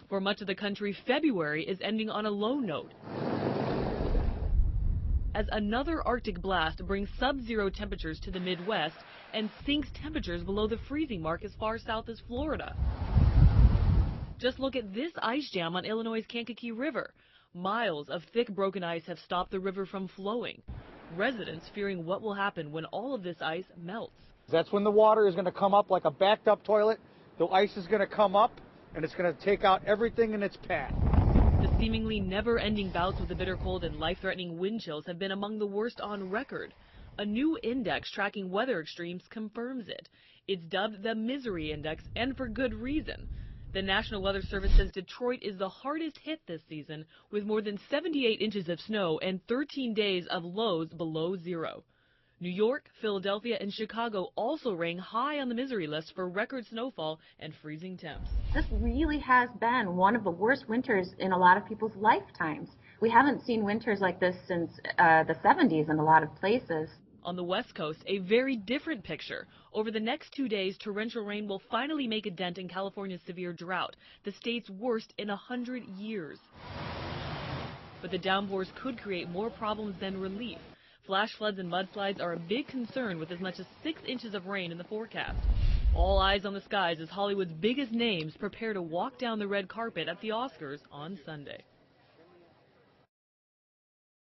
For much of the country, February is ending on a low note, as another Arctic blast brings sub-zero temperatures to the Midwest and sinks temperatures below the freezing mark as far south as Florida. Just look at this ice jam on Illinois' Kankakee River. Miles of thick broken ice have stopped the river from flowing. Residents fearing what will happen when all of this ice melts. That's when the water is going to come up like a backed up toilet. The ice is going to come up and it's going to take out everything in its path. The seemingly never-ending bouts with the bitter cold and life-threatening wind chills have been among the worst on record. A new index tracking weather extremes confirms it. It's dubbed the Misery Index, and for good reason. The National Weather Service says Detroit is the hardest hit this season, with more than 78 inches of snow and 13 days of lows below zero. New York, Philadelphia, and Chicago also rang high on the misery list for record snowfall and freezing temps. This really has been one of the worst winters in a lot of people's lifetimes. We haven't seen winters like this since the 70s in a lot of places. On the West Coast, a very different picture. Over the next 2 days, torrential rain will finally make a dent in California's severe drought, the state's worst in 100 years. But the downpours could create more problems than relief. Flash floods and mudslides are a big concern, with as much as 6 inches of rain in the forecast. All eyes on the skies as Hollywood's biggest names prepare to walk down the red carpet at the Oscars on Sunday.